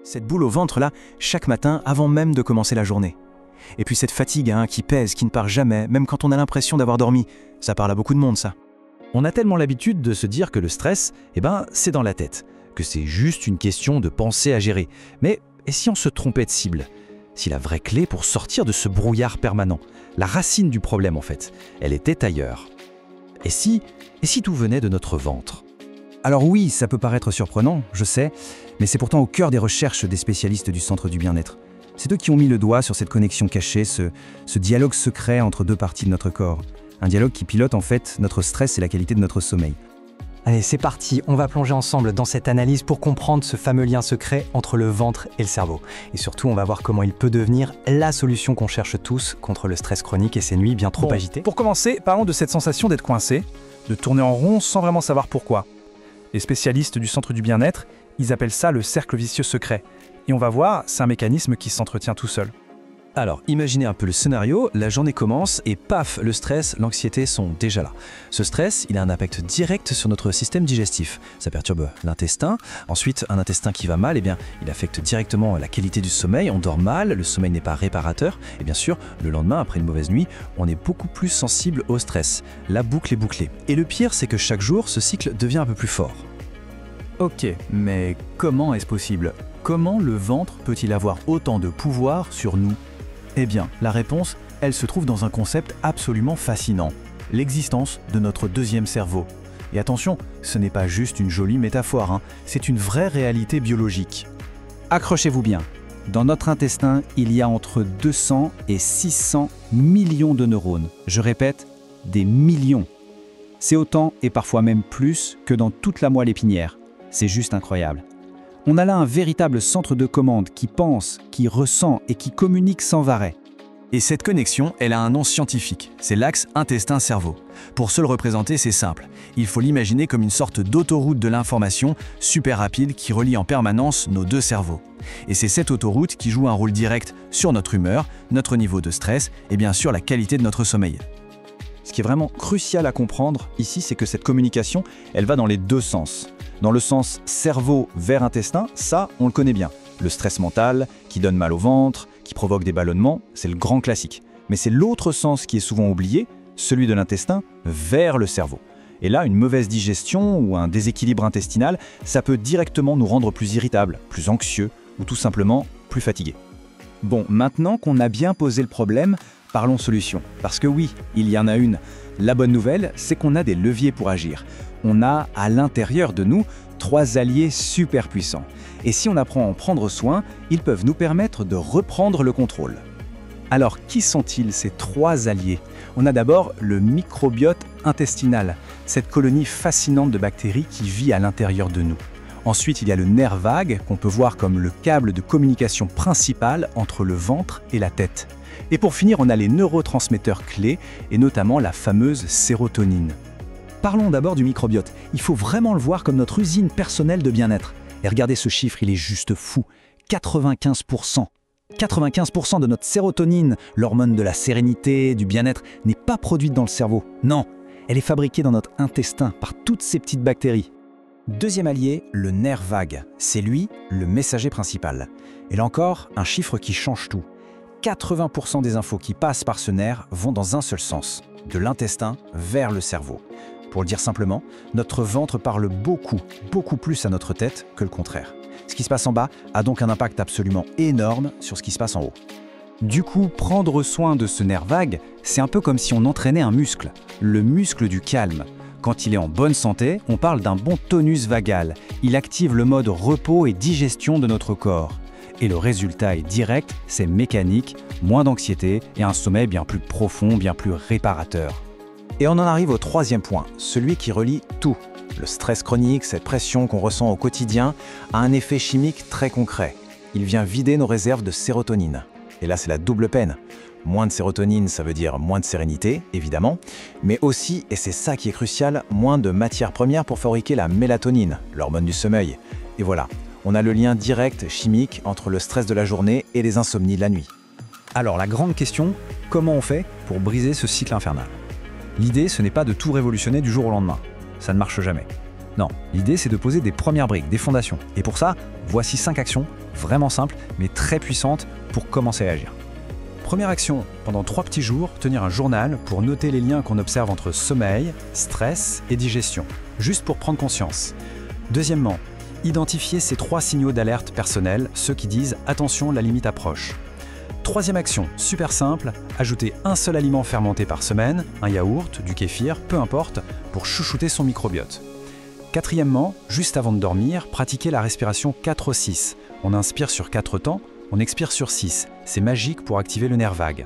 Cette boule au ventre là, chaque matin avant même de commencer la journée. Et puis cette fatigue qui pèse, qui ne part jamais, même quand on a l'impression d'avoir dormi. Ça parle à beaucoup de monde ça. On a tellement l'habitude de se dire que le stress, c'est dans la tête, que c'est juste une question de pensée à gérer. Mais et si on se trompait de cible? Si la vraie clé pour sortir de ce brouillard permanent, la racine du problème en fait, elle était ailleurs. Et si tout venait de notre ventre? Alors oui, ça peut paraître surprenant, je sais, mais c'est pourtant au cœur des recherches des spécialistes du Centre du bien-être. C'est eux qui ont mis le doigt sur cette connexion cachée, ce dialogue secret entre deux parties de notre corps. Un dialogue qui pilote en fait notre stress et la qualité de notre sommeil. Allez, c'est parti, on va plonger ensemble dans cette analyse pour comprendre ce fameux lien secret entre le ventre et le cerveau. Et surtout, on va voir comment il peut devenir la solution qu'on cherche tous contre le stress chronique et ces nuits bien trop agitées. Pour commencer, parlons de cette sensation d'être coincé, de tourner en rond sans vraiment savoir pourquoi. Les spécialistes du Centre du bien-être, ils appellent ça le cercle vicieux secret. Et on va voir, c'est un mécanisme qui s'entretient tout seul. Alors, imaginez un peu le scénario, la journée commence et paf, le stress, l'anxiété sont déjà là. Ce stress, il a un impact direct sur notre système digestif. Ça perturbe l'intestin. Ensuite, un intestin qui va mal, il affecte directement la qualité du sommeil. On dort mal, le sommeil n'est pas réparateur. Et bien sûr, le lendemain, après une mauvaise nuit, on est beaucoup plus sensible au stress. La boucle est bouclée. Et le pire, c'est que chaque jour, ce cycle devient un peu plus fort. Ok, mais comment est-ce possible? Comment le ventre peut-il avoir autant de pouvoir sur nous? Eh bien, la réponse, elle se trouve dans un concept absolument fascinant, l'existence de notre deuxième cerveau. Et attention, ce n'est pas juste une jolie métaphore, c'est une vraie réalité biologique. Accrochez-vous bien, dans notre intestin, il y a entre 200 et 600 millions de neurones. Je répète, des millions. C'est autant et parfois même plus que dans toute la moelle épinière. C'est juste incroyable. On a là un véritable centre de commande qui pense, qui ressent et qui communique sans arrêt. Et cette connexion, elle a un nom scientifique, c'est l'axe intestin-cerveau. Pour se le représenter, c'est simple. Il faut l'imaginer comme une sorte d'autoroute de l'information super rapide qui relie en permanence nos deux cerveaux. Et c'est cette autoroute qui joue un rôle direct sur notre humeur, notre niveau de stress et bien sûr la qualité de notre sommeil. Ce qui est vraiment crucial à comprendre ici, c'est que cette communication, elle va dans les deux sens. Dans le sens cerveau vers intestin, ça, on le connaît bien. Le stress mental, qui donne mal au ventre, qui provoque des ballonnements, c'est le grand classique. Mais c'est l'autre sens qui est souvent oublié, celui de l'intestin vers le cerveau. Et là, une mauvaise digestion ou un déséquilibre intestinal, ça peut directement nous rendre plus irritables, plus anxieux ou tout simplement plus fatigués. Bon, maintenant qu'on a bien posé le problème, parlons solution. Parce que oui, il y en a une. La bonne nouvelle, c'est qu'on a des leviers pour agir. On a à l'intérieur de nous 3 alliés super puissants. Et si on apprend à en prendre soin, ils peuvent nous permettre de reprendre le contrôle. Alors, qui sont-ils ces 3 alliés? On a d'abord le microbiote intestinal, cette colonie fascinante de bactéries qui vit à l'intérieur de nous. Ensuite, il y a le nerf vague, qu'on peut voir comme le câble de communication principal entre le ventre et la tête. Et pour finir, on a les neurotransmetteurs clés, et notamment la fameuse sérotonine. Parlons d'abord du microbiote. Il faut vraiment le voir comme notre usine personnelle de bien-être. Et regardez ce chiffre, il est juste fou. 95%. 95% de notre sérotonine, l'hormone de la sérénité, du bien-être, n'est pas produite dans le cerveau. Non, elle est fabriquée dans notre intestin par toutes ces petites bactéries. Deuxième allié, le nerf vague. C'est lui, le messager principal. Et là encore, un chiffre qui change tout. 80% des infos qui passent par ce nerf vont dans un seul sens, de l'intestin vers le cerveau. Pour le dire simplement, notre ventre parle beaucoup plus à notre tête que le contraire. Ce qui se passe en bas a donc un impact absolument énorme sur ce qui se passe en haut. Du coup, prendre soin de ce nerf vague, c'est un peu comme si on entraînait un muscle, le muscle du calme. Quand il est en bonne santé, on parle d'un bon tonus vagal. Il active le mode repos et digestion de notre corps. Et le résultat est direct, c'est mécanique, moins d'anxiété et un sommeil bien plus profond, bien plus réparateur. Et on en arrive au 3e point, celui qui relie tout. Le stress chronique, cette pression qu'on ressent au quotidien, a un effet chimique très concret. Il vient vider nos réserves de sérotonine. Et là, c'est la double peine. Moins de sérotonine, ça veut dire moins de sérénité, évidemment, mais aussi, et c'est ça qui est crucial, moins de matières premières pour fabriquer la mélatonine, l'hormone du sommeil. Et voilà, on a le lien direct chimique entre le stress de la journée et les insomnies de la nuit. Alors, la grande question, comment on fait pour briser ce cycle infernal? L'idée, ce n'est pas de tout révolutionner du jour au lendemain. Ça ne marche jamais. Non, l'idée c'est de poser des premières briques, des fondations. Et pour ça, voici 5 actions vraiment simples mais très puissantes pour commencer à agir. Première action, pendant 3 petits jours, tenir un journal pour noter les liens qu'on observe entre sommeil, stress et digestion, juste pour prendre conscience. Deuxièmement, identifier ces 3 signaux d'alerte personnels, ceux qui disent « attention, la limite approche ». Troisième action, super simple, ajouter un seul aliment fermenté par semaine, un yaourt, du kéfir, peu importe, pour chouchouter son microbiote. Quatrièmement, juste avant de dormir, pratiquer la respiration 4-6. On inspire sur 4 temps, on expire sur 6. C'est magique pour activer le nerf vague.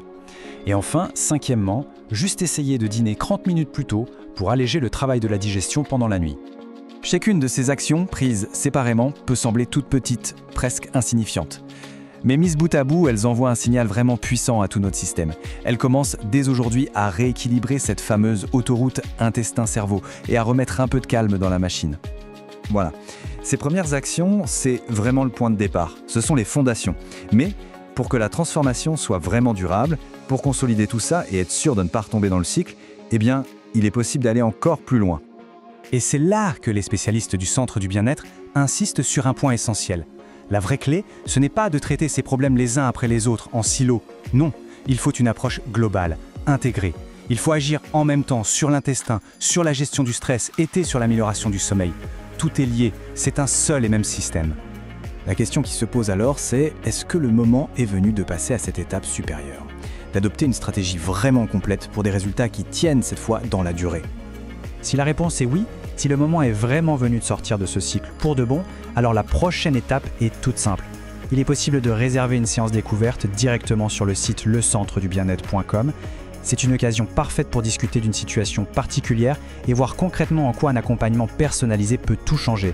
Et enfin, cinquièmement, juste essayer de dîner 30 minutes plus tôt pour alléger le travail de la digestion pendant la nuit. Chacune de ces actions, prises séparément, peut sembler toute petite, presque insignifiante. Mais mises bout à bout, elles envoient un signal vraiment puissant à tout notre système. Elles commencent dès aujourd'hui à rééquilibrer cette fameuse autoroute intestin-cerveau et à remettre un peu de calme dans la machine. Voilà. Ces premières actions, c'est vraiment le point de départ. Ce sont les fondations. Mais pour que la transformation soit vraiment durable, pour consolider tout ça et être sûr de ne pas retomber dans le cycle, eh bien, il est possible d'aller encore plus loin. Et c'est là que les spécialistes du centre du bien-être insistent sur un point essentiel. La vraie clé, ce n'est pas de traiter ces problèmes les uns après les autres en silo. Non, il faut une approche globale, intégrée. Il faut agir en même temps sur l'intestin, sur la gestion du stress et sur l'amélioration du sommeil. Tout est lié, c'est un seul et même système. La question qui se pose alors, c'est est-ce que le moment est venu de passer à cette étape supérieure? D'adopter une stratégie vraiment complète pour des résultats qui tiennent cette fois dans la durée? Si la réponse est oui, si le moment est vraiment venu de sortir de ce cycle pour de bon, alors la prochaine étape est toute simple. Il est possible de réserver une séance découverte directement sur le site lecentredubienêtre.com. C'est une occasion parfaite pour discuter d'une situation particulière et voir concrètement en quoi un accompagnement personnalisé peut tout changer.